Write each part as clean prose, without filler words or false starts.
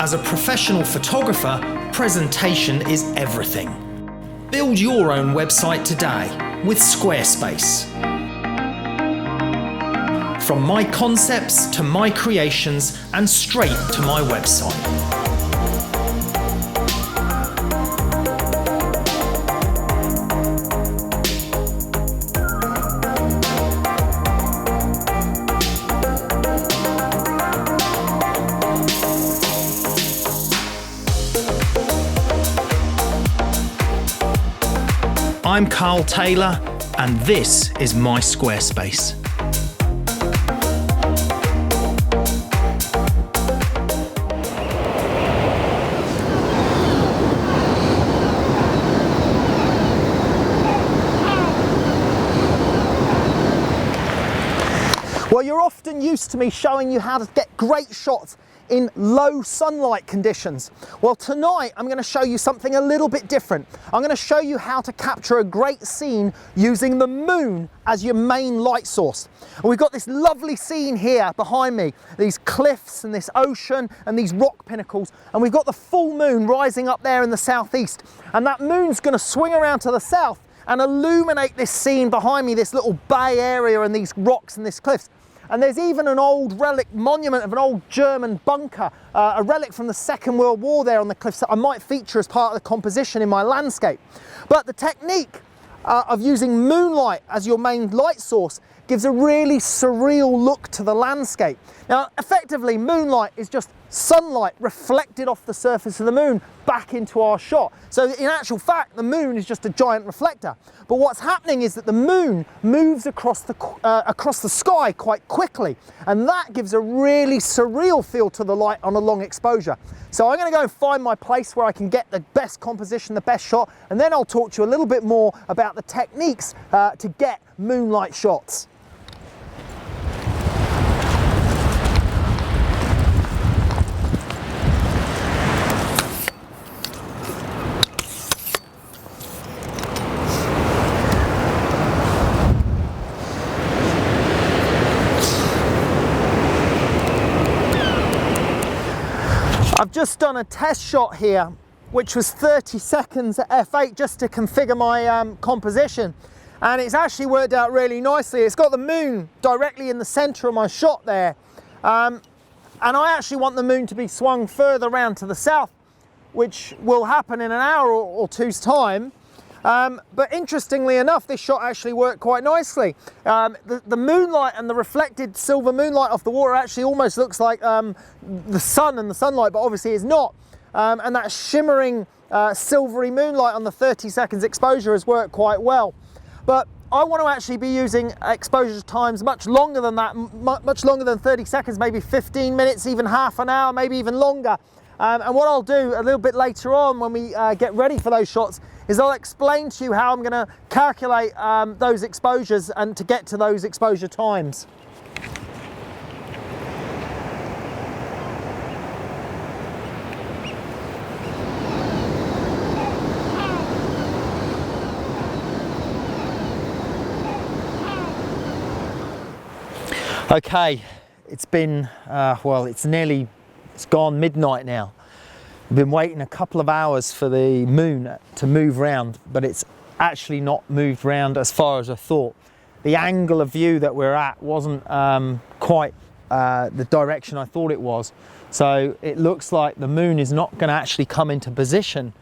As a professional photographer, presentation is everything. Build your own website today with Squarespace. From my concepts to my creations and straight to my website. I'm Karl Taylor, and this is my Squarespace. Well, you're often used to me showing you how to get great shots in low sunlight conditions. Well, tonight I'm going to show you something a little bit different. I'm going to show you how to capture a great scene using the moon as your main light source. And we've got this lovely scene here behind me, these cliffs and this ocean and these rock pinnacles, and we've got the full moon rising up there in the southeast, and that moon's going to swing around to the south and illuminate this scene behind me, this little bay area and these rocks and this cliffs. And there's even an old relic monument of an old German bunker, a relic from the Second World War there on the cliffs that I might feature as part of the composition in my landscape. But the technique of using moonlight as your main light source gives a really surreal look to the landscape. Now, effectively, moonlight is just sunlight reflected off the surface of the moon back into our shot. So in actual fact, the moon is just a giant reflector. But what's happening is that the moon moves across the sky quite quickly, and that gives a really surreal feel to the light on a long exposure. So I'm going to go and find my place where I can get the best composition, the best shot, and then I'll talk to you a little bit more about the techniques to get moonlight shots. I've just done a test shot here, which was 30 seconds at f8 just to configure my composition, and it's actually worked out really nicely. It's got the moon directly in the center of my shot there, and I actually want the moon to be swung further around to the south, which will happen in an hour or two's time. But interestingly enough, this shot actually worked quite nicely. The moonlight and the reflected silver moonlight off the water actually almost looks like the sun and the sunlight, but obviously it's not. And that shimmering silvery moonlight on the 30 seconds exposure has worked quite well. But I want to actually be using exposure times much longer than that, much longer than 30 seconds, maybe 15 minutes, even half an hour, maybe even longer. And what I'll do a little bit later on when we get ready for those shots is I'll explain to you how I'm going to calculate those exposures and to get to those exposure times. Okay, it's been, well, it's gone midnight now. I've been waiting a couple of hours for the moon to move round, but it's actually not moved round as far as I thought. The angle of view that we're at wasn't quite the direction I thought it was. So it looks like the moon is not going to actually come into position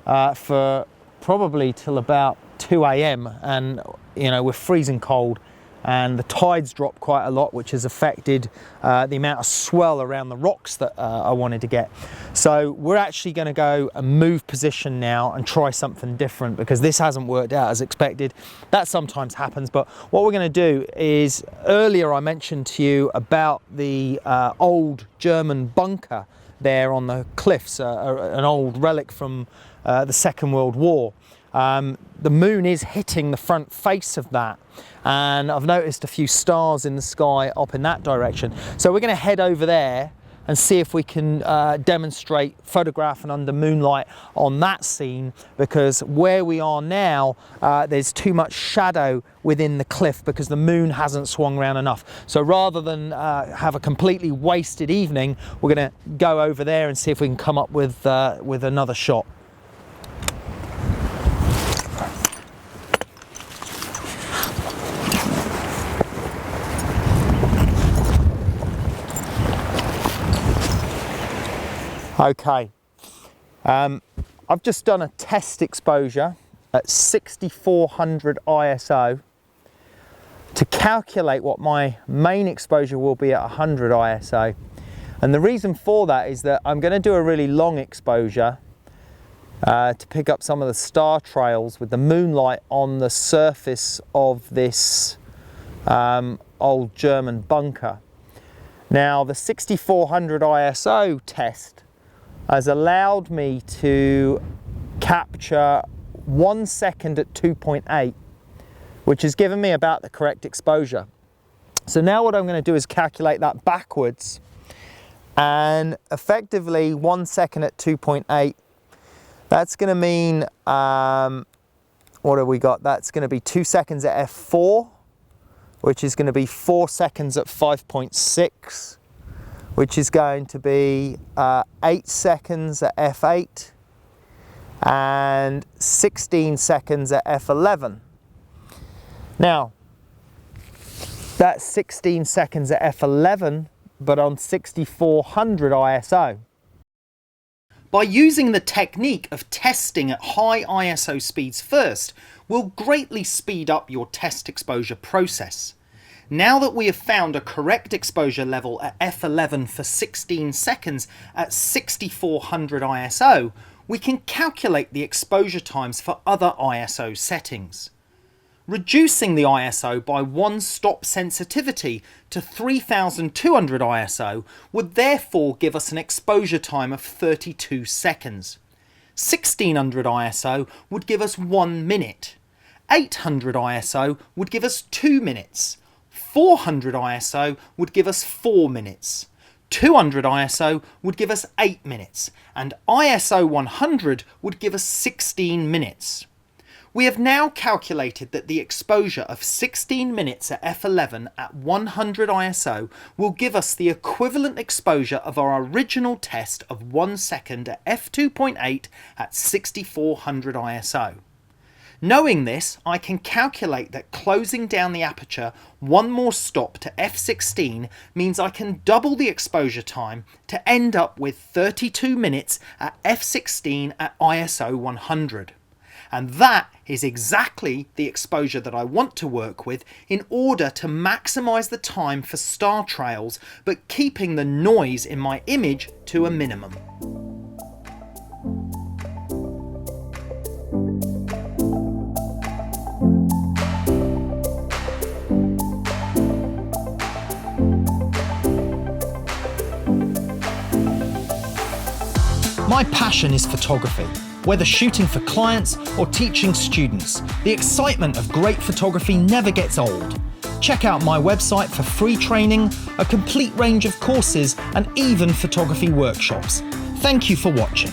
for probably till about 2 a.m. and you know, we're freezing cold. And the tides dropped quite a lot, which has affected the amount of swell around the rocks that I wanted to get. So we're actually going to go and move position now and try something different, because this hasn't worked out as expected. That sometimes happens, but what we're going to do is, earlier I mentioned to you about the old German bunker there on the cliffs, an old relic from the Second World War. The moon is hitting the front face of that, and I've noticed a few stars in the sky up in that direction. So we're going to head over there and see if we can demonstrate photographing under moonlight on that scene, because where we are now, there's too much shadow within the cliff because the moon hasn't swung round enough. So rather than have a completely wasted evening, we're going to go over there and see if we can come up with another shot. Okay, I've just done a test exposure at 6400 ISO to calculate what my main exposure will be at 100 ISO. And the reason for that is that I'm going to do a really long exposure to pick up some of the star trails with the moonlight on the surface of this old German bunker. Now, the 6400 ISO test has allowed me to capture 1 second at 2.8, which has given me about the correct exposure. So now what I'm going to do is calculate that backwards, and effectively 1 second at 2.8, that's going to mean, what have we got? That's going to be 2 seconds at f4, which is going to be 4 seconds at 5.6, which is going to be 8 seconds at f8 and 16 seconds at f11. Now, that's 16 seconds at f11, but on 6400 ISO. By using the technique of testing at high ISO speeds first, will greatly speed up your test exposure process. Now that we have found a correct exposure level at f11 for 16 seconds at 6400 ISO, we can calculate the exposure times for other ISO settings. Reducing the ISO by 1 stop sensitivity to 3200 ISO would therefore give us an exposure time of 32 seconds. 1600 ISO would give us 1 minute. 800 ISO would give us 2 minutes. 400 ISO would give us 4 minutes, 200 ISO would give us 8 minutes, and ISO 100 would give us 16 minutes. We have now calculated that the exposure of 16 minutes at f11 at 100 ISO will give us the equivalent exposure of our original test of 1 second at f2.8 at 6400 ISO. Knowing this, I can calculate that closing down the aperture 1 more stop to f16 means I can double the exposure time to end up with 32 minutes at f16 at ISO 100. And that is exactly the exposure that I want to work with in order to maximize the time for star trails, but keeping the noise in my image to a minimum. My passion is photography. Whether shooting for clients or teaching students, the excitement of great photography never gets old. Check out my website for free training, a complete range of courses, and even photography workshops. Thank you for watching.